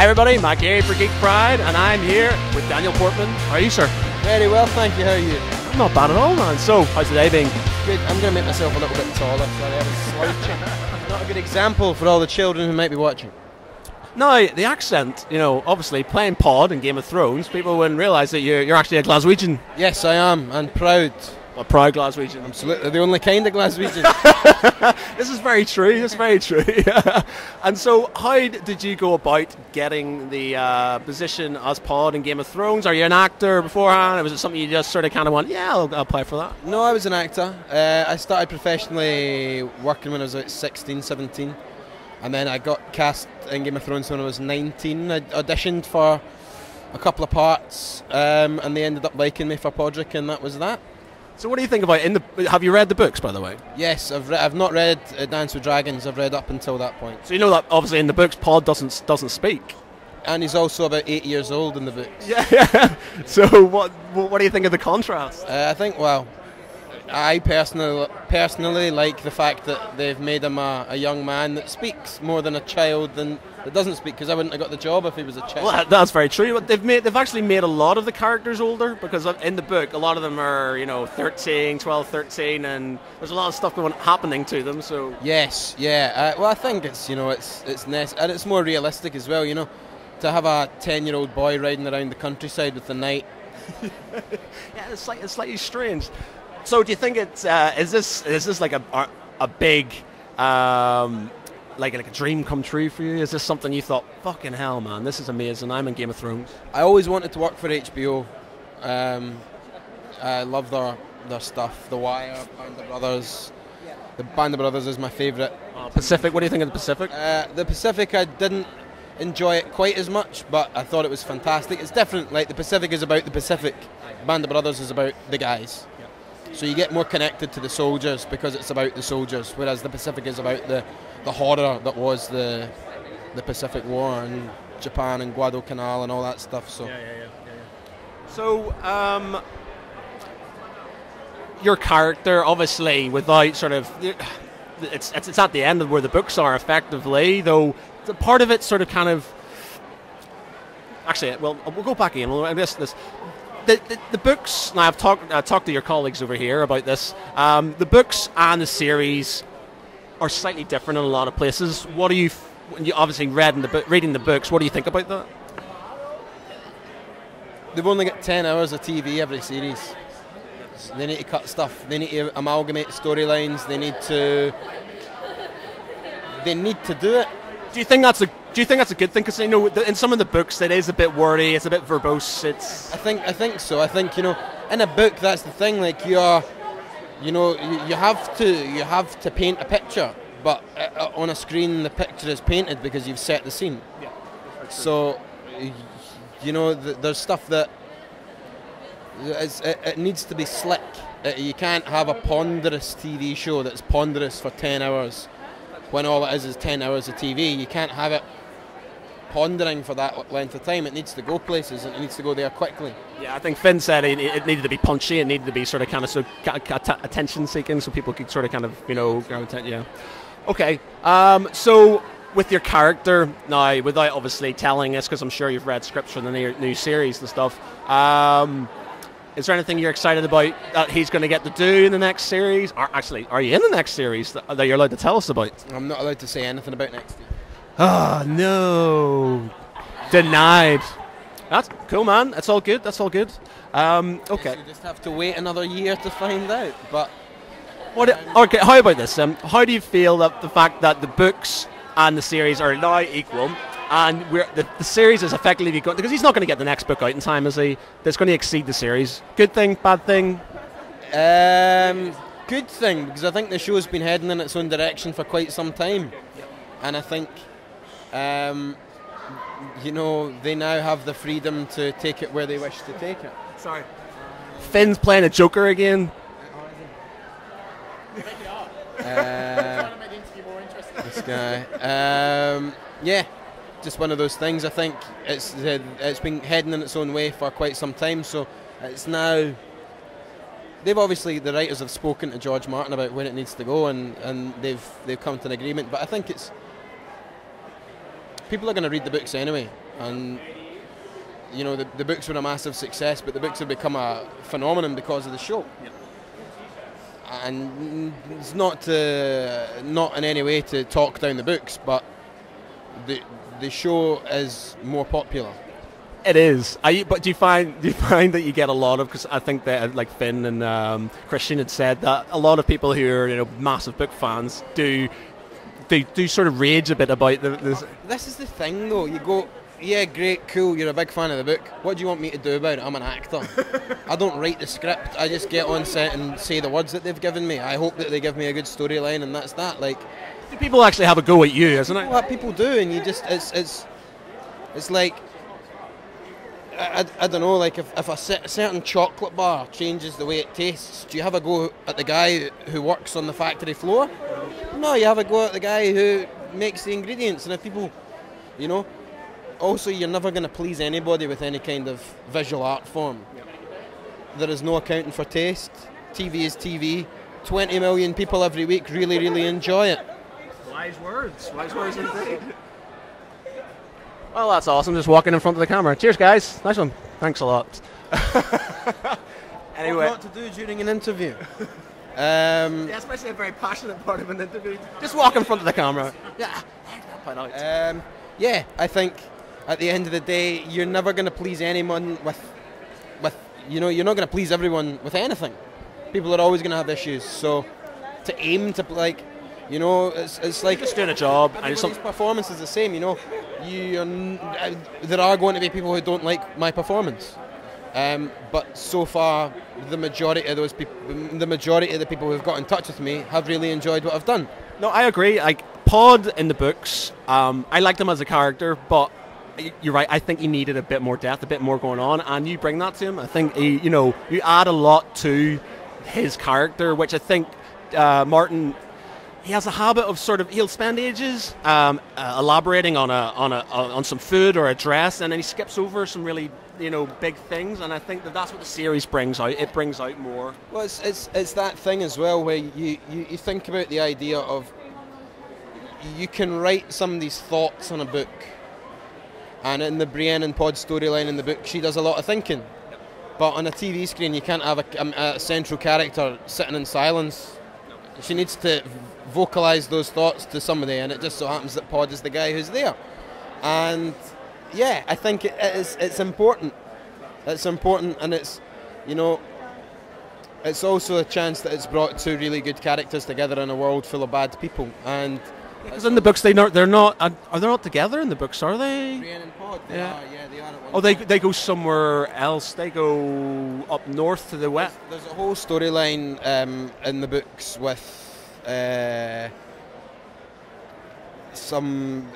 everybody, Matt Gay for Geek Pride, and I'm here with Daniel Portman. How are you, sir? Very well, thank you. How are you? I'm not bad at all, man. So, how's the day been? Good. I'm going to make myself a little bit taller. Sorry, I was slouching. Not a good example for all the children who might be watching. No, the accent, you know, obviously playing Pod in Game of Thrones, people wouldn't realise that you're actually a Glaswegian. Yes, I am, and proud. A proud Glaswegian. Absolutely, the only kind of Glaswegian. This is very true, this is very true. And so, how did you go about getting the position as Pod in Game of Thrones? Are you an actor beforehand, or was it something you just sort of kind of went, yeah, I'll apply for that? No, I was an actor. I started professionally working when I was about 16, 17. And then I got cast in Game of Thrones when I was 19. I auditioned for a couple of parts, and they ended up liking me for Podrick, and that was that. So what do you think about have you read the books, by the way? Yes, I've not read Dance with Dragons. I've read up until that point. So you know that obviously in the books Pod doesn't speak. And he's also about 8 years old in the books. Yeah. So what do you think of the contrast? I think, well, I personally like the fact that they've made him a young man that speaks more than a child that doesn't speak, because I wouldn't have got the job if he was a child. Well, that's very true. They've actually made a lot of the characters older, because in the book a lot of them are 12, 13, and there's a lot of stuff happening to them. So yes, yeah. Well, I think it's and it's more realistic as well. To have a 10-year-old boy riding around the countryside with the knight. Yeah, it's slightly strange. So do you think it's is this like a big like a dream come true for you? Is this something you thought, fucking hell, man, this is amazing, I'm in Game of Thrones? I always wanted to work for HBO. I love their stuff. The Wire, Band of Brothers. The Band of Brothers is my favourite. Pacific, what do you think of the Pacific? The Pacific, I didn't enjoy it quite as much, but I thought it was fantastic. It's different. Like, the Pacific is about the Pacific. Band of Brothers is about the guys. So you get more connected to the soldiers because it's about the soldiers, whereas the Pacific is about the horror that was the Pacific War and Japan and Guadalcanal and all that stuff. So, yeah. So, your character, obviously, without sort of, it's at the end of where the books are, effectively, though. Part of it sort of kind of. Actually, well, we'll go back in. I guess this. The books, now I've talked to your colleagues over here about this, the books and the series are slightly different in a lot of places. What do you, when you obviously reading the books, what do you think about that? They've only got 10 hours of TV every series. So they need to cut stuff, they need to amalgamate storylines, they need to do it. Do you think that's a good thing? Because in some of the books it is a bit wordy, it's a bit verbose. I think so. I think in a book that's the thing. Like you have to paint a picture, but on a screen the picture is painted because you've set the scene. Yeah. So there's stuff that it needs to be slick. You can't have a ponderous TV show that's ponderous for 10 hours. When all it is 10 hours of TV, you can't have it pondering for that length of time. It needs to go places, and it needs to go there quickly. Yeah, I think Finn said it needed to be punchy, it needed to be sort of attention-seeking, so people could sort of kind of, gravitate, yeah. Okay, so with your character, now, without obviously telling us, because I'm sure you've read scripts for the new series and stuff, is there anything you're excited about that he's going to get to do in the next series? Or actually, are you in the next series that you're allowed to tell us about? I'm not allowed to say anything about next year. Oh, no. Denied. That's cool, man. That's all good. Okay. Yes, you just have to wait another year to find out. But okay, how about this? How do you feel that the fact that the books and the series are now equal, and the series is effectively going, because he's not going to get the next book out in time, is he? That's going to exceed the series. Good thing, bad thing? Good thing, because I think the show's been heading in its own direction for quite some time. And I think, they now have the freedom to take it where they wish to take it. Sorry. Finn's playing a Joker again. This guy. Yeah. Just one of those things. I think it's been heading in its own way for quite some time, so it's now they've obviously, the writers have spoken to George Martin about where it needs to go, and they've come to an agreement. But I think it's, people are going to read the books anyway, and you know the books were a massive success, but the books have become a phenomenon because of the show. Yep. And it's not in any way to talk down the books, but the show is more popular. It is. But do you find that you get a lot of, because I think that like Finn and Christian had said that a lot of people who are massive book fans do sort of rage a bit about this. This is the thing though. You go, yeah, great, cool. You're a big fan of the book. What do you want me to do about it? I'm an actor. I don't write the script. I just get on set and say the words that they've given me. I hope that they give me a good storyline, and that's that. Like, people actually have a go at you, isn't it? What people do, and you just it's like. I don't know, like if a certain chocolate bar changes the way it tastes, do you have a go at the guy who works on the factory floor? No, you have a go at the guy who makes the ingredients. And if people, also you're never going to please anybody with any kind of visual art form. Yep. There is no accounting for taste. TV is TV. 20 million people every week really, really enjoy it. Wise words indeed. Well, that's awesome, just walking in front of the camera. Cheers, guys. Nice one. Thanks a lot. Anyway. What not to do during an interview? Yeah, especially a very passionate part of an interview. Just walk in front of the camera. Yeah. Yeah, I think at the end of the day, you're never going to please anyone with you're not going to please everyone with anything. People are always going to have issues. So to aim to it's like just doing a job. Everybody's performance is the same, there are going to be people who don't like my performance, but so far the majority of the people who've got in touch with me have really enjoyed what I've done. No, I agree. Like Pod in the books, I liked him as a character, but you're right. I think he needed a bit more depth, a bit more going on, and you bring that to him. I think you add a lot to his character, which I think Martin. He has a habit of he'll spend ages elaborating on some food or a dress, and then he skips over some really big things. And I think that's what the series brings out. It brings out more. Well, it's that thing as well where you think about the idea of you can write somebody's thoughts on a book, and in the Brienne and Pod storyline in the book, she does a lot of thinking. But on a TV screen, you can't have a central character sitting in silence. She needs to vocalise those thoughts to somebody, and it just so happens that Pod is the guy who's there. And yeah, I think it's important. It's important, and it's it's also a chance that it's brought two really good characters together in a world full of bad people. And because in the books they're not are they not together in the books, are they? Brienne and Pod, they are at one point. They go somewhere else. They go up north to the west. There's a whole storyline in the books with some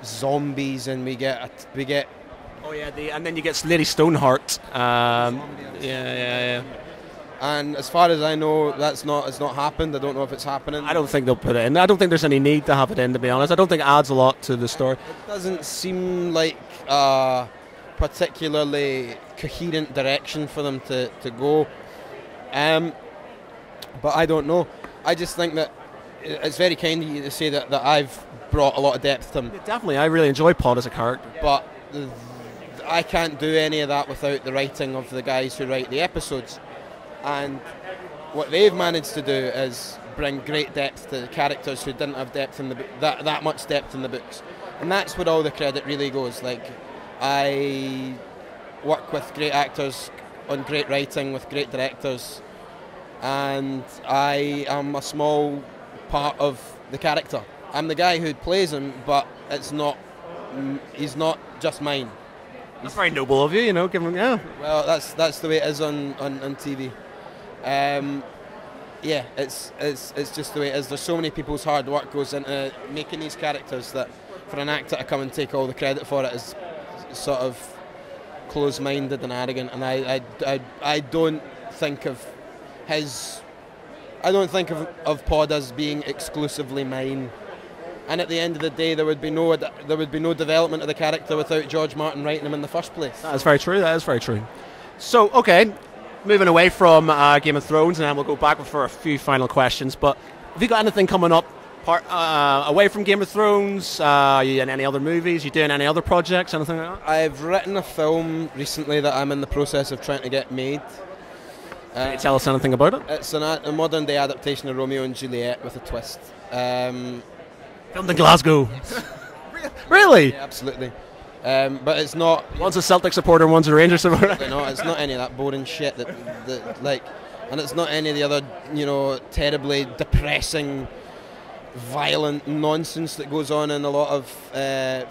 zombies, and we get. Oh yeah, and then you get Lady Stoneheart. Yeah. And as far as I know, it's not happened. I don't know if it's happening. I don't think they'll put it in. I don't think there's any need to have it in, to be honest. I don't think it adds a lot to the story. It doesn't seem like a particularly coherent direction for them to go. But I don't know. I just think that it's very kind of you to say that I've brought a lot of depth to him. Yeah, definitely, I really enjoy Pod as a character. But I can't do any of that without the writing of the guys who write the episodes. And what they've managed to do is bring great depth to the characters who didn't have depth in the that much depth in the books. And that's where all the credit really goes. Like, I work with great actors on great writing with great directors, and I am a small part of the character. I'm the guy who plays him, but he's not just mine. That's very noble of you, give him, yeah. Well, that's the way it is on TV. Yeah, it's just the way it is. There's so many people's hard work goes into making these characters that for an actor to come and take all the credit for it is sort of close-minded and arrogant. And I don't think of of Pod as being exclusively mine. And at the end of the day, there would be no development of the character without George Martin writing him in the first place. That is very true. So, okay, moving away from Game of Thrones, and then we'll go back for a few final questions. But have you got anything coming up away from Game of Thrones, are you in any other movies? You doing any other projects? Anything like that? I've written a film recently that I'm in the process of trying to get made. Can you tell us anything about it? It's a modern day adaptation of Romeo and Juliet with a twist. Filmed in Glasgow. Really? Yeah, absolutely. But it's not. One's a Celtic supporter, one's a Rangers supporter. No, it's not any of that boring shit that like, and it's not any of the other, terribly depressing, violent nonsense that goes on in a lot of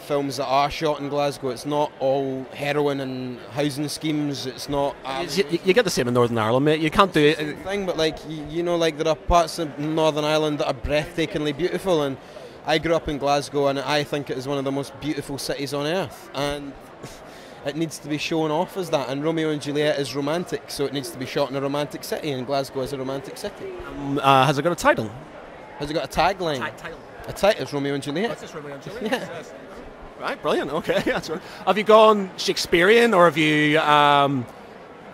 films that are shot in Glasgow. It's not all heroin and housing schemes. It's not. You get the same in Northern Ireland, mate. You can't do it. Thing, but like like there are parts of Northern Ireland that are breathtakingly beautiful, and I grew up in Glasgow, and I think it is one of the most beautiful cities on earth, and it needs to be shown off as that. And Romeo and Juliet is romantic, so it needs to be shot in a romantic city, and Glasgow is a romantic city. Has it got a title? Has it got a tagline? Title. A title is Romeo and Juliet. What's this, Romeo and Juliet? Yeah. Yes. Right, brilliant. Okay, that's right. Have you gone Shakespearean, or have you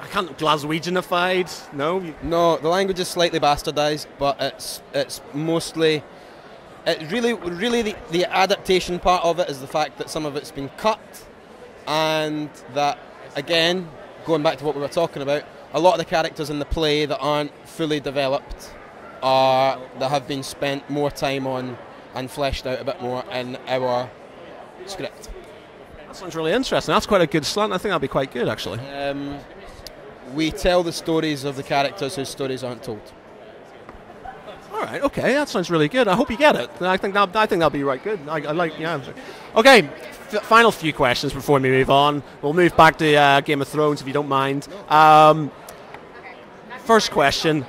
Glaswegianified? No. No, the language is slightly bastardized, but it's mostly. It really the adaptation part of it is the fact that some of it's been cut, and that, again, going back to what we were talking about, a lot of the characters in the play that aren't fully developed that have been spent more time on and fleshed out a bit more in our script. That sounds really interesting. That's quite a good slant. I think that'll be quite good, actually. We tell the stories of the characters whose stories aren't told. All right, okay, that sounds really good. I hope you get it. I think that'll be right good. I like, yeah. Okay, final few questions before we move on. We'll move back to Game of Thrones if you don't mind. First question: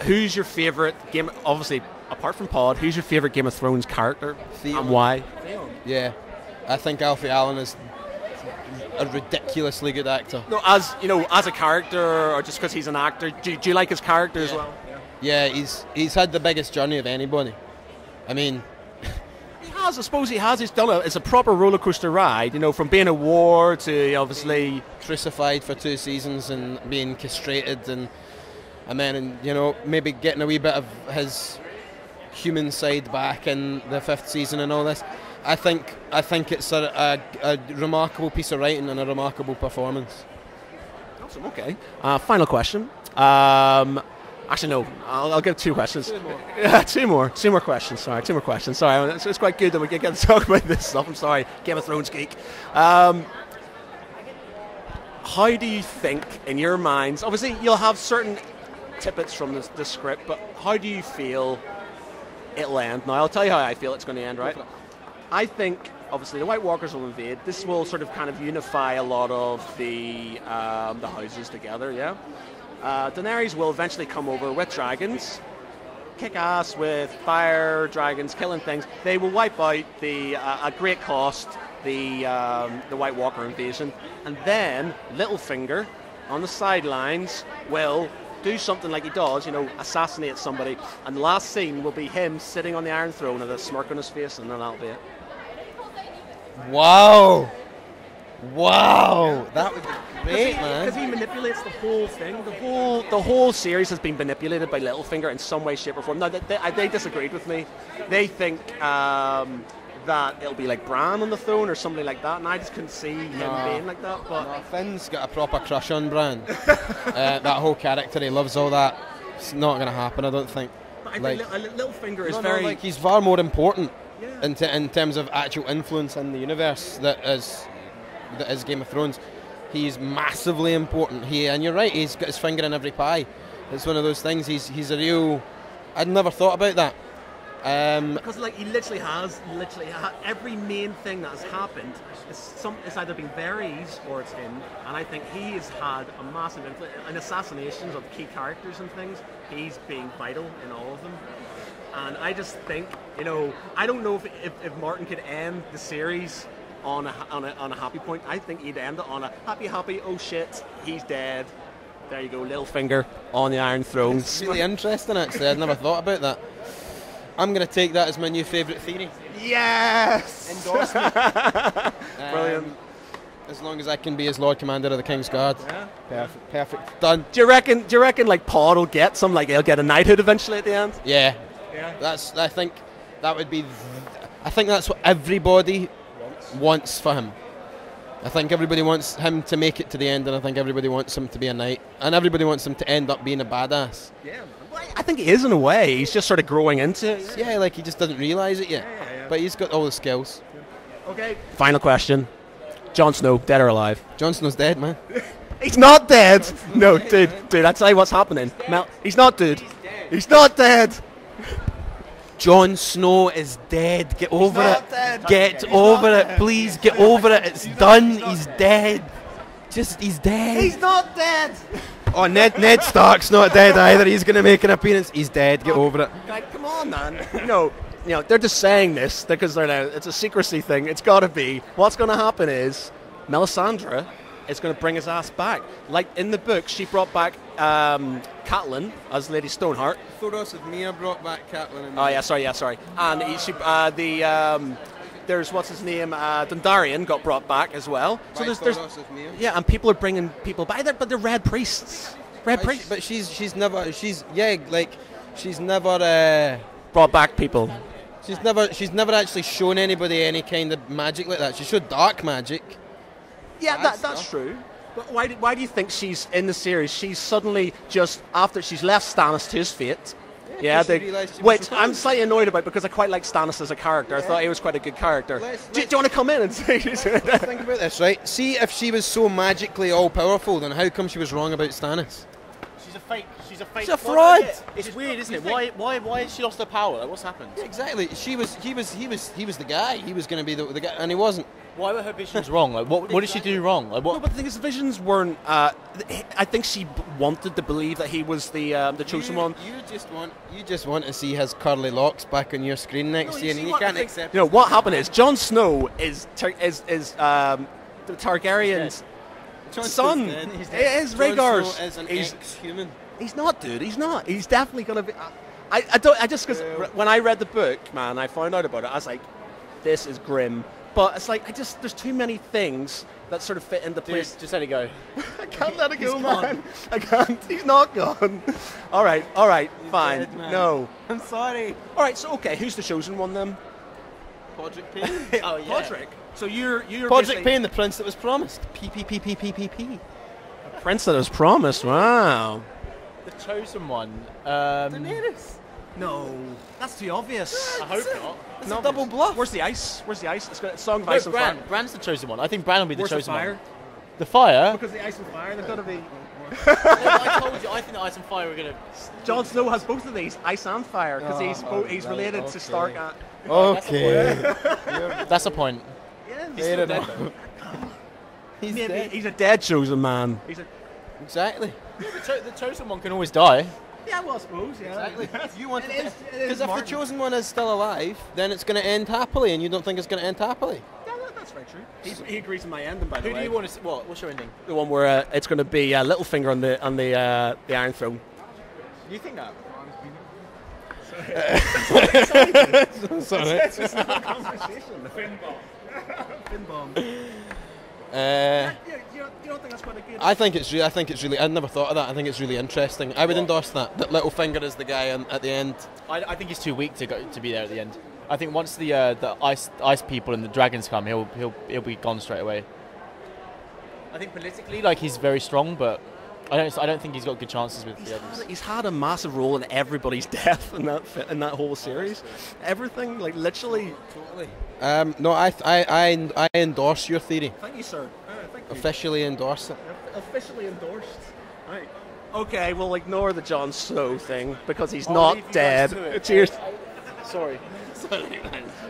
who's your favourite game? Obviously, apart from Pod, who's your favourite Game of Thrones character and why? Yeah, I think Alfie Allen is a ridiculously good actor. No, as a character, or just because he's an actor, do you like his character as well? Yeah, he's had the biggest journey of anybody. I mean, he has. I suppose he has. He's done it's a proper roller coaster ride. From being a war to obviously crucified for 2 seasons and being castrated and then maybe getting a wee bit of his human side back in the 5th season and all this. I think it's a remarkable piece of writing and a remarkable performance. Awesome. Okay. Final question. Actually, no. I'll give 2 questions. 2 more. Yeah, 2 more. 2 more questions. Sorry, 2 more questions. Sorry, it's quite good that we get to talk about this stuff. I'm sorry, Game of Thrones geek. How do you think, in your minds? Obviously, you'll have certain tidbits from the script, but how do you feel it'll end? Now, I'll tell you how I feel it's going to end. Right. I think, obviously, the White Walkers will invade. This will sort of kind of unify a lot of the houses together, yeah? Daenerys will eventually come over with dragons, kick ass with fire, dragons, killing things. They will wipe out at great cost, the White Walker invasion. And then Littlefinger, on the sidelines, will do something like he does, assassinate somebody. And the last scene will be him sitting on the Iron Throne with a smirk on his face, and then that'll be it. Wow, that would be great, man. Because he manipulates the whole thing. The whole series has been manipulated by Littlefinger in some way, shape, or form. Now they disagreed with me. They think that it'll be like Bran on the throne or something like that, and I just couldn't see him being like that. But Finn's got a proper crush on Bran. That whole character, he loves all that. It's not going to happen, I don't think. But I think Littlefinger is very. He's far more important. Yeah. In terms of actual influence in the universe that is Game of Thrones. He's massively important. And you're right, he's got his finger in every pie. It's one of those things. He's a real. I'd never thought about that. Because he literally has every main thing that has happened. It's either been Varys or it's him, and I think he has had a massive influence in assassinations of key characters and things. He's being vital in all of them. And I just think, I don't know if Martin could end the series on a happy point. I think he'd end it on a happy, oh shit, he's dead. There you go, Littlefinger on the Iron Throne. It's really interesting, actually. I'd never thought about that. I'm going to take that as my new favourite theory. Yes! Endorsement. Brilliant. As long as I can be as Lord Commander of the King's Guard. Yeah. Perfect. Done. Do you reckon like Pod will get some, like he'll get a knighthood eventually at the end? Yeah. Yeah. I think that would be. I think that's what everybody wants for him. I think everybody wants him to make it to the end, and I think everybody wants him to be a knight, and everybody wants him to end up being a badass. Yeah. Well, I think he is in a way. He's just sort of growing into it. Yeah, like he just doesn't realise it yet. Yeah. But he's got all the skills. Okay. Final question: Jon Snow, dead or alive? Jon Snow's dead, man. He's not dead. No, dude. I'll tell you what's happening. He's not dead. He's not dead. Jon Snow is dead. Get over it. Dead. Get over it. Please get over it. It's done. He's dead. He's dead. He's not dead. Oh, Ned Stark's not dead either. He's going to make an appearance. He's dead. Get over it. Like, come on, man. You know, they're just saying this because it's a secrecy thing. It's got to be. What's going to happen is Melisandre is going to bring his ass back. Like in the book, she brought back Catelyn as Lady Stoneheart. Thoros of Myr brought back Catelyn. Oh yeah, sorry. And there's what's his name, Dondarrion got brought back as well. So there's yeah, and people are bringing people back there, but they're red priests. But she's never Brought back people. She's never actually shown anybody any kind of magic like that. She showed dark magic. Yeah, that's true. But why do you think she's in the series? She's suddenly just after she's left Stannis to his fate. Yeah, which I'm slightly annoyed about because I quite like Stannis as a character. I thought he was quite a good character. Do you want to come in and say? Think about this, right? See, if she was so magically all powerful, then how come she was wrong about Stannis? She's a fake. She's a fraud. It's weird, isn't it? Why has she lost her power? Like, what's happened? Exactly. He was the guy. He was going to be the guy, and he wasn't. Why were her visions wrong? Like, what did she do wrong? Like, what? No, but the thing is, the visions weren't. I think she wanted to believe that he was the chosen one. You just want to see his curly locks back on your screen next to you, and you can't accept. You know what happened is Jon Snow is the Targaryen's son. He is Rhaegar's. Is an ex-human. He's not, dude. He's not. He's definitely gonna be. Because when I read the book, man, I found out about it. I was like, this is grim. But it's like there's too many things that sort of fit into place. Just let it go. I can't let it go, man. I can't. He's not gone. All right, fine. Dead, no, I'm sorry. All right, so okay, who's the chosen one then? Podrick Payne. Oh yeah. Podrick. So you're Podrick Payne, the prince that was promised. P. Prince that was promised. Wow. The chosen one. Daenerys. No, that's too obvious. I hope not. It's a double bluff. Where's the ice? It's got a Song of Ice and Bran. Fire. Bran's the chosen one. I think Bran will be the Where's chosen the fire? one. The fire? Because the ice and fire, they've got to be. I told you. I think the ice and fire are gonna. Jon Snow has both of these, ice and fire, because he's related to Stark. Okay. That's a point. Yeah, He's still dead. He's Maybe dead. he's a dead chosen man. Exactly. The chosen one can always die. Yeah, well, I suppose, yeah. Exactly. You want Because if the chosen one is still alive, then it's going to end happily, and you don't think it's going to end happily. Yeah, that's very true. He agrees with my ending, by the way. Who do you want to see? What's your ending? The one where it's going to be Littlefinger on the Iron Throne. You think that? Sorry. It's just a conversation. Finn bomb. You don't think that's quite a good? I think it's really. I never thought of that. I think it's really interesting. I would endorse that. That Littlefinger is the guy at the end. I think he's too weak to be there at the end. I think once the ice people and the dragons come, he'll be gone straight away. I think politically, like, he's very strong, but I don't think he's got good chances with the others. He's had a massive role in everybody's death in that whole series. Everything, like, literally. Totally. No, I endorse your theory. Thank you, sir. Thank you. Officially endorse it. Officially endorsed. Right. Okay, we'll ignore the Jon Snow thing because he's not dead. Cheers. Sorry.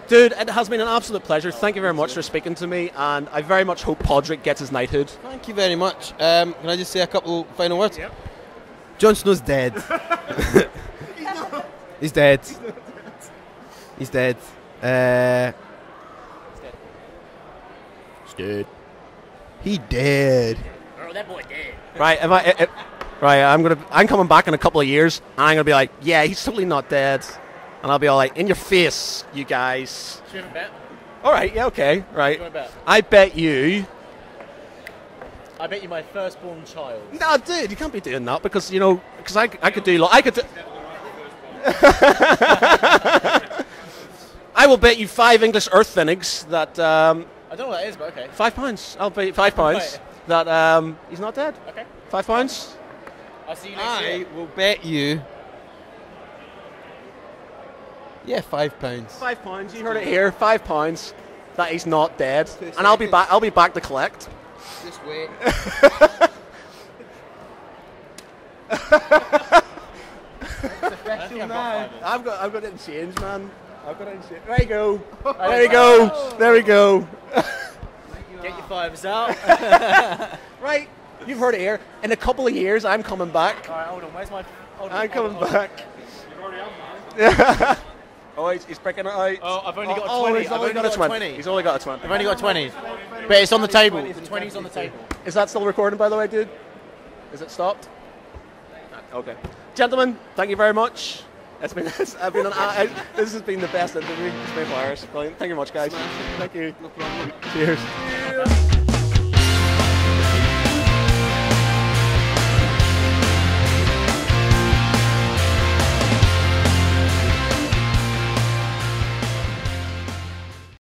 Dude, it has been an absolute pleasure. Thank you very much for speaking to me, and I very much hope Podrick gets his knighthood. Thank you very much. Can I just say a couple final words? Yep. Jon Snow's dead. He's dead. He's dead. He's dead. He dead. Oh, that boy dead. Right, I'm coming back in a couple of years, and I'm gonna be like, yeah, he's totally not dead, and I'll be all like, in your face, you guys. Should we have a bet? All right, yeah, okay, right. You want to bet? I bet you I bet you my firstborn child. No, dude, you can't be doing that because because I could do. I could. I will bet you 5 English Earth Pfennigs that. I don't know what that is, but okay. £5. I'll bet you £5 that he's not dead. Okay. £5. I'll see you next year. I will bet you. Yeah, £5. £5. You heard it here. £5 that he's not dead, and I'll be back. I'll be back to collect. Just wait. I've got it in change, man. I've got it in change. There you go. There you go. There we go. Get your fives out. Right, you've heard it here. In a couple of years, I'm coming back. Alright, hold on. Where's my... I'm coming back. You've already have mine. Oh, he's picking it out. Oh, I've only got a 20. He's only got a 20. He's only got a 20. I've only got a 20. But it's on the table. The 20's on the table. Is that still recording, by the way, dude? Is it stopped? Okay. Gentlemen, thank you very much. This has been the best interview. It's been hilarious. Brilliant. Thank you very much, guys. Thank you. No problem. Cheers.